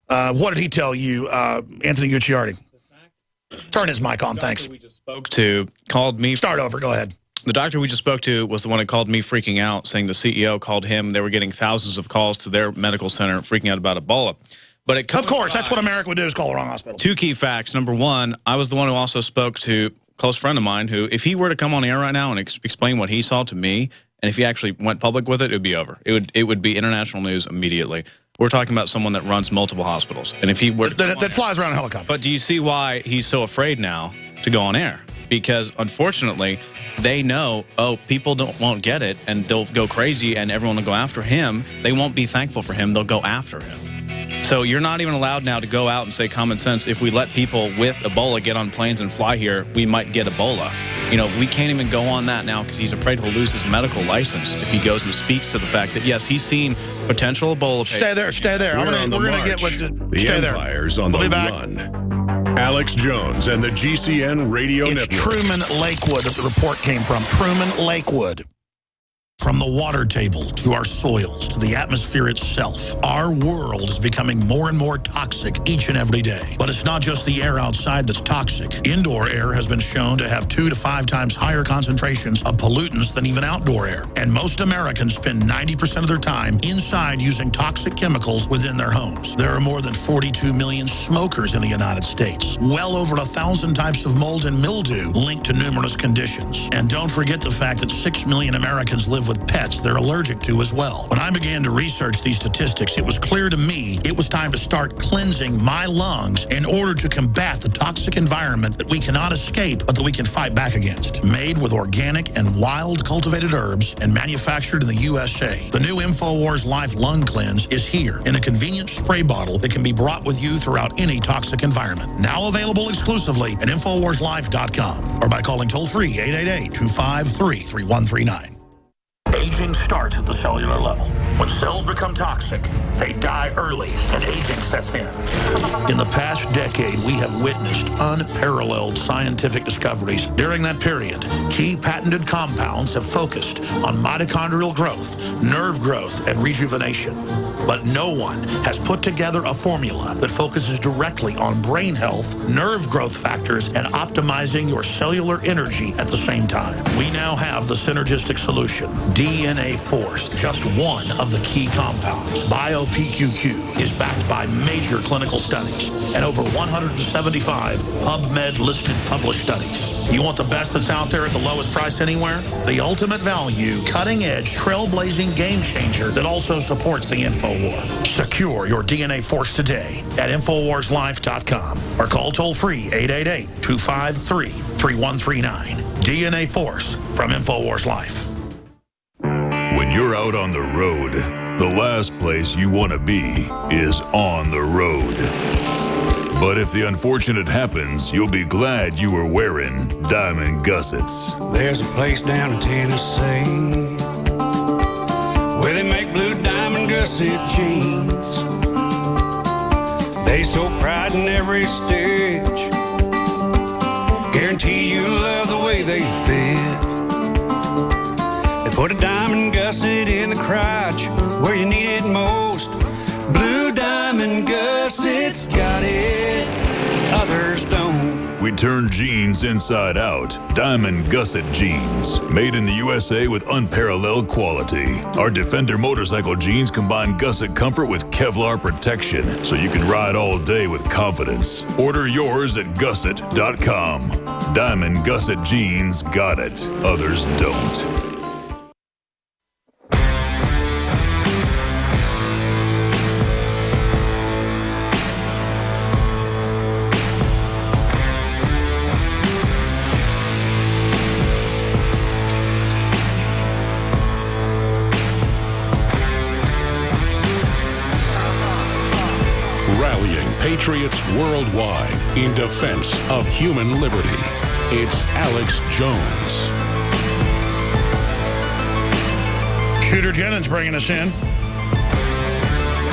What did he tell you, Anthony Gucciardi? Turn his mic on, thanks. We just spoke to called me. Start over, go ahead. The doctor we just spoke to was the one that called me freaking out, saying the CEO called him. They were getting thousands of calls to their medical center freaking out about Ebola. But it of course, that's what America would do, is call the wrong hospital. Two key facts. Number one, I was the one who also spoke to a close friend of mine who, if he were to come on air right now and explain what he saw to me, and if he actually went public with it, it would be over. It would be international news immediately. We're talking about someone that runs multiple hospitals. And if he were that flies around in a helicopter. But do you see why he's so afraid now to go on air? Because unfortunately, they know, oh, people won't get it, and they'll go crazy, and everyone will go after him. They won't be thankful for him. They'll go after him. So you're not even allowed now to go out and say common sense. If we let people with Ebola get on planes and fly here, we might get Ebola. You know, we can't even go on that now because he's afraid he'll lose his medical license if he goes and speaks to the fact that, yes, he's seen potential Ebola patients. Stay there, stay there. We're going to get what the Empire's on the run. Alex Jones and the GCN Radio Network. It's Truman Lakewood that the report came from. Truman Lakewood. From the water table to our soils to the atmosphere itself, our world is becoming more and more toxic each and every day. But it's not just the air outside that's toxic. Indoor air has been shown to have 2 to 5 times higher concentrations of pollutants than even outdoor air. And most Americans spend 90% of their time inside using toxic chemicals within their homes. There are more than 42 million smokers in the United States. Well over 1,000 types of mold and mildew linked to numerous conditions. And don't forget the fact that 6 million Americans live with pets they're allergic to as well. When I began to research these statistics, it was clear to me it was time to start cleansing my lungs in order to combat the toxic environment that we cannot escape, but that we can fight back against. Made with organic and wild cultivated herbs and manufactured in the USA, the new InfoWars Life Lung Cleanse is here in a convenient spray bottle that can be brought with you throughout any toxic environment. Now available exclusively at InfoWarsLife.com or by calling toll-free 888-253-3139. Aging starts at the cellular level. When cells become toxic, they die early and aging sets in. In the past decade, we have witnessed unparalleled scientific discoveries. During that period, key patented compounds have focused on mitochondrial growth, nerve growth, and rejuvenation. But no one has put together a formula that focuses directly on brain health, nerve growth factors, and optimizing your cellular energy at the same time. We now have the synergistic solution, DNA Force, just one of the key compounds. BioPQQ is backed by major clinical studies and over 175 PubMed-listed published studies. You want the best that's out there at the lowest price anywhere? The ultimate value, cutting-edge, trailblazing game changer that also supports the InfoWar. Secure your DNA Force today at InfoWarsLife.com or call toll-free 888-253-3139. DNA Force from InfoWars Life. When you're out on the road, the last place you want to be is on the road. But if the unfortunate happens, you'll be glad you were wearing diamond gussets. There's a place down in Tennessee where they make blue diamond gusset jeans. They so pride in every stitch, guarantee you love the way they fit. They put a diamond gusset in the crotch where you need it most. Blue diamond gussets got it, others don't. We turn jeans inside out. Diamond Gusset Jeans. Made in the USA with unparalleled quality. Our Defender motorcycle jeans combine gusset comfort with Kevlar protection, so you can ride all day with confidence. Order yours at gusset.com. Diamond Gusset Jeans got it. Others don't. Patriots worldwide in defense of human liberty. It's Alex Jones. Shooter Jennings bringing us in.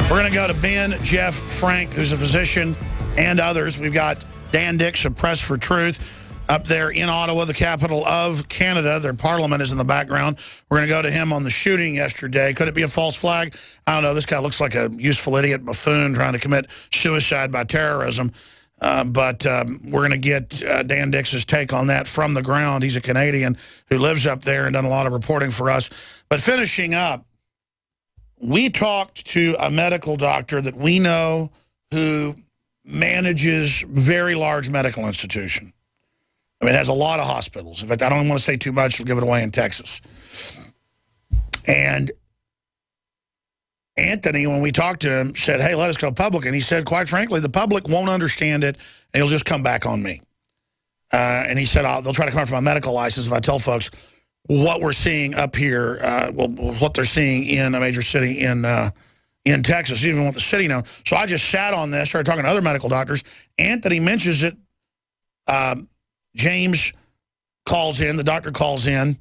We're going to go to Ben, Jeff, Frank, who's a physician, and others. We've got Dan Dix of Press for Truth. up there in Ottawa, the capital of Canada. Their parliament is in the background. We're going to go to him on the shooting yesterday. Could it be a false flag? I don't know. This guy looks like a useful idiot buffoon trying to commit suicide by terrorism. But we're going to get Dan Dix's take on that from the ground. He's a Canadian who lives up there and done a lot of reporting for us. But finishing up, we talked to a medical doctor that we know who manages very large medical institution. I mean, it has a lot of hospitals. In fact, I don't want to say too much. We'll give it away in Texas. And Anthony, when we talked to him, said, hey, let us go public. And he said, quite frankly, the public won't understand it, and it'll just come back on me. And he said, they'll try to come after my medical license if I tell folks what we're seeing up here, what they're seeing in a major city in Texas. He didn't want the city known. So I just sat on this, started talking to other medical doctors. Anthony mentions it. James calls in, the doctor calls in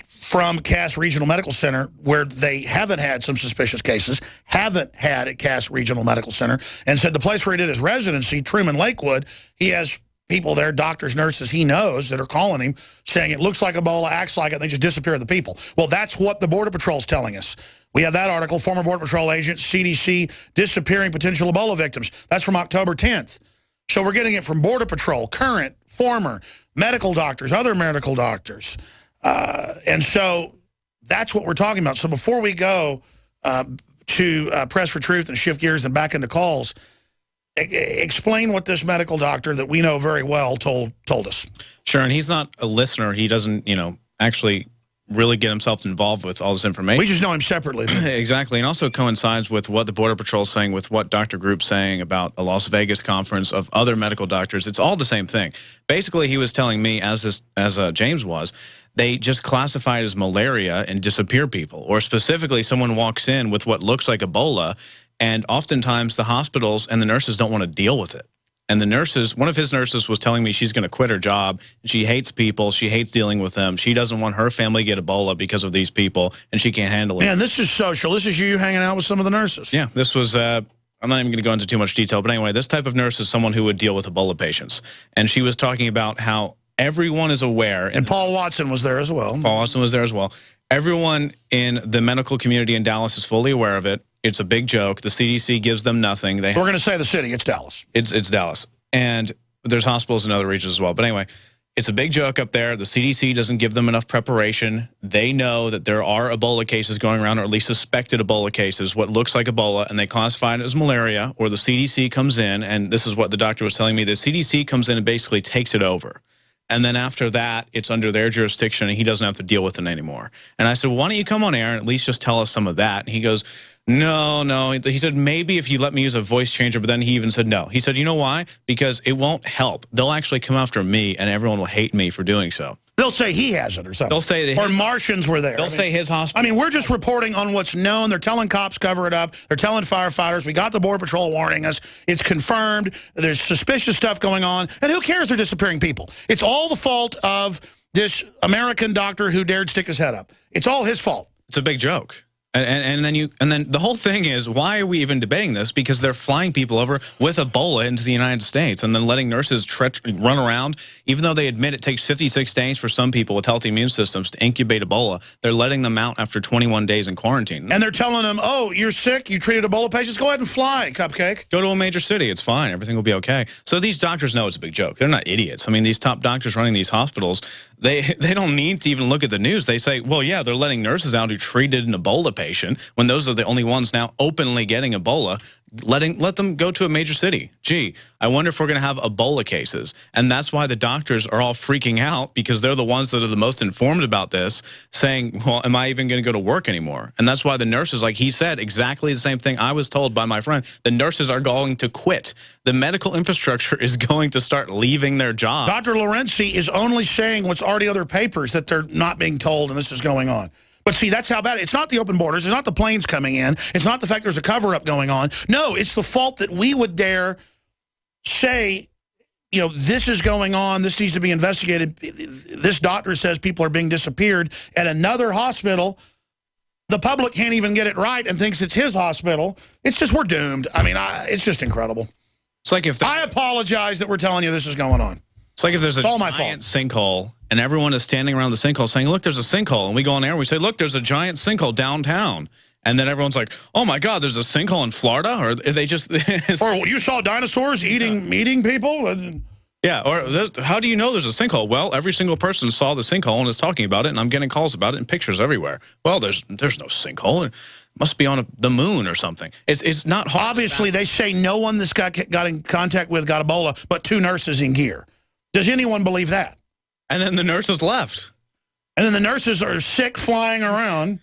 from Cass Regional Medical Center, where they haven't had some suspicious cases, haven't had at Cass Regional Medical Center, and said the place where he did his residency, Truman Lakewood, he has people there, doctors, nurses he knows that are calling him, saying it looks like Ebola, acts like it, and they just disappear the people. Well, that's what the Border Patrol's telling us. We have that article, former Border Patrol agent, CDC, disappearing potential Ebola victims. That's from October 10th. So we're getting it from Border Patrol, current, former, medical doctors, other medical doctors. And so that's what we're talking about. So before we go to Press for Truth and shift gears and back into calls, explain what this medical doctor that we know very well told us. Sure, and he's not a listener. He doesn't, actually really get himself involved with all this information. We just know him separately. Exactly, and also coincides with what the Border Patrol is saying, with what Dr. Group's saying about a Las Vegas conference of other medical doctors. It's all the same thing. Basically, he was telling me, as James was, they just classify it as malaria and disappear people. Or specifically, someone walks in with what looks like Ebola, and oftentimes the hospitals and the nurses don't want to deal with it. And the nurses, one of his nurses was telling me she's going to quit her job. She hates people. She hates dealing with them. She doesn't want her family to get Ebola because of these people, and she can't handle it. Man, this is social. This is you hanging out with some of the nurses. Yeah, this was, I'm not even going to go into too much detail, but anyway, this type of nurse is someone who would deal with Ebola patients. And she was talking about how everyone is aware. And Paul Watson was there as well. Paul Watson was there as well. Everyone in the medical community in Dallas is fully aware of it. It's a big joke. The CDC gives them nothing. We're going to say the city. It's Dallas. It's Dallas. And there's hospitals in other regions as well. But anyway, it's a big joke up there. The CDC doesn't give them enough preparation. They know that there are Ebola cases going around, or at least suspected Ebola cases, what looks like Ebola, and they classify it as malaria, or the CDC comes in, and this is what the doctor was telling me, the CDC comes in and basically takes it over. And then after that, it's under their jurisdiction, and he doesn't have to deal with it anymore. And I said, well, why don't you come on air and at least just tell us some of that? And he goes, no. He said, maybe if you let me use a voice changer, but then he even said no. He said, you know why? Because it won't help. They'll actually come after me, and everyone will hate me for doing so. They'll say he has it or something. They'll say that Martians were there. They'll say his hospital. I mean, we're just reporting on what's known. They're telling cops cover it up. They're telling firefighters. We got the Border Patrol warning us. It's confirmed. There's suspicious stuff going on. And who cares they're disappearing people? It's all the fault of this American doctor who dared stick his head up. It's all his fault. It's a big joke. And then the whole thing is, why are we even debating this? Because they're flying people over with Ebola into the United States and then letting nurses run around. Even though they admit it takes 56 days for some people with healthy immune systems to incubate Ebola, they're letting them out after 21 days in quarantine. And they're telling them, oh, you're sick, you treated Ebola patients, go ahead and fly, Cupcake. Go to a major city, it's fine, everything will be okay. So these doctors know it's a big joke. They're not idiots. I mean, these top doctors running these hospitals, they don't need to even look at the news. They say, well, yeah, they're letting nurses out who treated an Ebola patient, when those are the only ones now openly getting Ebola, let them go to a major city. Gee, I wonder if we're going to have Ebola cases. And that's why the doctors are all freaking out, because they're the ones that are the most informed about this, saying, well, am I even going to go to work anymore? And that's why the nurses, like he said, exactly the same thing I was told by my friend, the nurses are going to quit. The medical infrastructure is going to start leaving their job. Dr. Lorenzi is only saying what's already in other papers, that they're not being told and this is going on. But see, that's how bad it is. It's not the open borders. It's not the planes coming in. It's not the fact there's a cover-up going on. No, it's the fault that we would dare say, you know, this is going on. This needs to be investigated. This doctor says people are being disappeared at another hospital. The public can't even get it right and thinks it's his hospital. It's just, we're doomed. I mean, it's just incredible. It's like if I apologize that we're telling you this is going on. It's like if there's a all my giant sinkhole and everyone is standing around the sinkhole saying, look, there's a sinkhole. And we go on air and we say, look, there's a giant sinkhole downtown. And then everyone's like, oh, my God, there's a sinkhole in Florida? Or they just... or you saw dinosaurs eating people? Yeah, or how do you know there's a sinkhole? Well, every single person saw the sinkhole and is talking about it, and I'm getting calls about it and pictures everywhere. Well, there's no sinkhole. It must be on the moon or something. It's not hard. Obviously, they say no one that's got in contact with got Ebola, but 2 nurses in gear. Does anyone believe that? And then the nurses left. And then the nurses are sick flying around.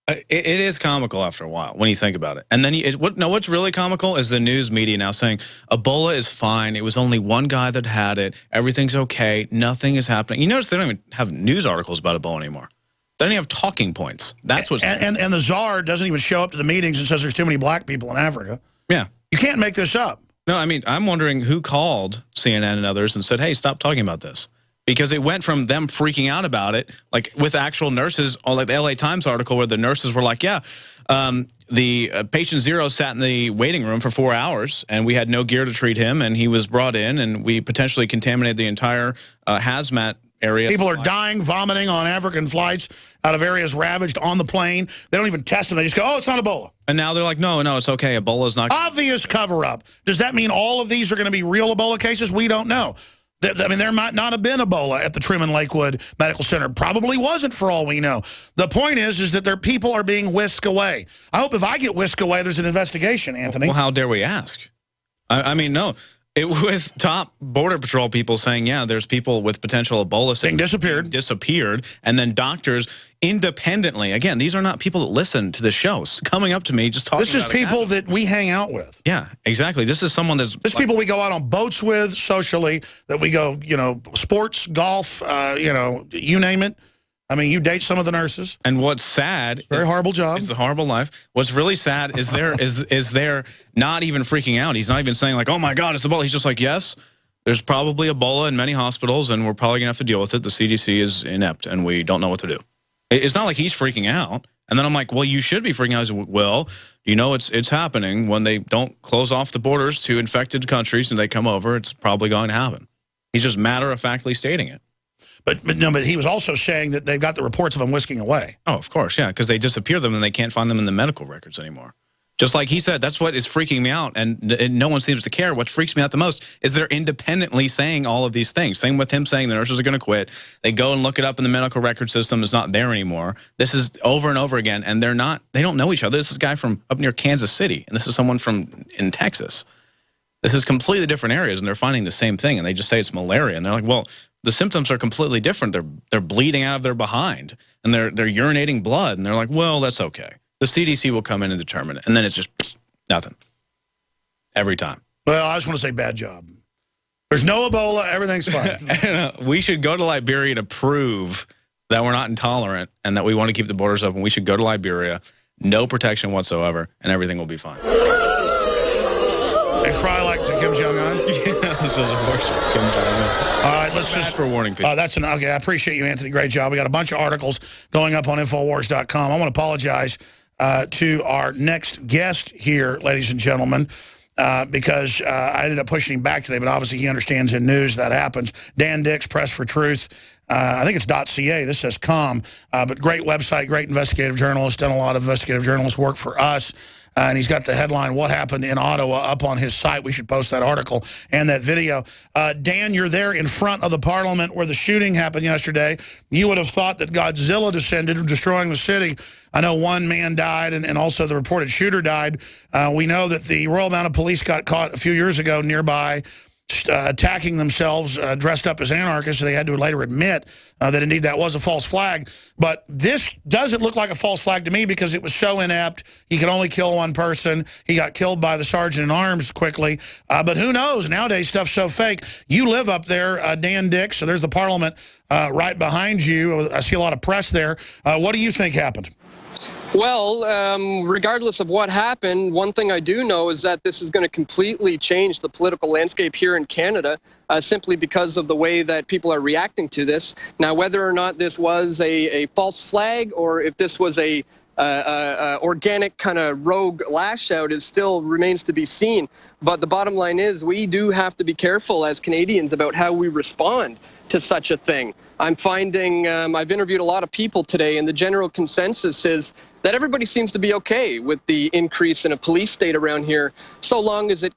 It is comical after a while when you think about it. And then what's really comical is the news media now saying Ebola is fine. It was only one guy that had it. Everything's okay. Nothing is happening. You notice they don't even have news articles about Ebola anymore. They don't even have talking points. That's what's and the czar doesn't even show up to the meetings and says there's too many black people in Africa. Yeah. You can't make this up. No, I mean, I'm wondering who called CNN and others and said, hey, stop talking about this. Because it went from them freaking out about it, like with actual nurses, or like the LA Times article where the nurses were like, yeah, the patient 0 sat in the waiting room for 4 hours, and we had no gear to treat him, and he was brought in, and we potentially contaminated the entire hazmat area. People are dying, vomiting on African flights out of areas ravaged on the plane. They don't even test them. They just go, oh, it's not Ebola. And now they're like, no, it's okay. Ebola's not. Obvious cover-up. Does that mean all of these are going to be real Ebola cases? We don't know. I mean, there might not have been Ebola at the Truman Lakewood Medical Center. Probably wasn't, for all we know. The point is that their people are being whisked away. I hope if I get whisked away, there's an investigation, Anthony. Well, how dare we ask? I mean, no. With top Border Patrol people saying, yeah, there's people with potential Ebola being disappeared, and then doctors independently, again, these are not people that listen to the shows, coming up to me just talking about this is people that we hang out with. Yeah, exactly. This is someone that's... This people we go out on boats with socially, that we go, sports, golf, you name it. I mean, you date some of the nurses. And what's sad... Very horrible job. It's a horrible life. What's really sad is they're not even freaking out. He's not even saying like, oh my God, it's Ebola. He's just like, yes, there's probably Ebola in many hospitals, and we're probably going to have to deal with it. The CDC is inept, and we don't know what to do. It's not like he's freaking out. And then I'm like, well, you should be freaking out. He's like, well, it's happening when they don't close off the borders to infected countries and they come over. It's probably going to happen. He's just matter-of-factly stating it. But he was also saying that they've got the reports of them whisking away. Oh, of course, yeah, because they disappear them and they can't find them in the medical records anymore. Just like he said, that's what is freaking me out, and no one seems to care. What freaks me out the most is they're independently saying all of these things. Same with him saying the nurses are going to quit. They go and look it up in the medical record system. It's not there anymore. This is over and over again, and they don't know each other. This is a guy from up near Kansas City, and this is someone in Texas. This is completely different areas, and they're finding the same thing, and they just say it's malaria, and they're like, well, the symptoms are completely different. They're bleeding out of their behind, and they're urinating blood, and they're like, well, that's okay. The CDC will come in and determine it, and then it's just nothing every time. Well, I just want to say bad job. There's no Ebola. Everything's fine. We should go to Liberia to prove that we're not intolerant and that we want to keep the borders open. We should go to Liberia, no protection whatsoever, and everything will be fine. And cry like to Kim Jong-un? Yeah, this is a worship Kim Jong-un. All right, let's just... for warning people. Okay, I appreciate you, Anthony. Great job. We got a bunch of articles going up on Infowars.com. I want to apologize to our next guest here, ladies and gentlemen, because I ended up pushing him back today, but obviously he understands in news that happens. Dan Dix, Press for Truth. I think it's .ca. This says .com, but great website, great investigative journalist, done a lot of investigative journalist work for us. And he's got the headline, What Happened in Ottawa, up on his site. We should post that article and that video. Dan, you're there in front of the Parliament where the shooting happened yesterday. You would have thought that Godzilla descended, destroying the city. I know one man died, and also the reported shooter died. We know that the Royal Mounted Police got caught a few years ago nearby attacking themselves dressed up as anarchists, so they had to later admit that indeed that was a false flag. But this doesn't look like a false flag to me because it was so inept. He could only kill one person. He got killed by the sergeant-at-arms quickly. But who knows? Nowadays, stuff's so fake. You live up there, Dan Dix, so there's the Parliament right behind you. I see a lot of press there. What do you think happened? Well, regardless of what happened, one thing I do know is that this is going to completely change the political landscape here in Canada, simply because of the way that people are reacting to this. Now, whether or not this was a false flag or if this was a organic kind of rogue lash out still remains to be seen. But the bottom line is we do have to be careful as Canadians about how we respond to such a thing. I'm finding, I've interviewed a lot of people today, and the general consensus is that everybody seems to be okay with the increase in a police state around here, so long as it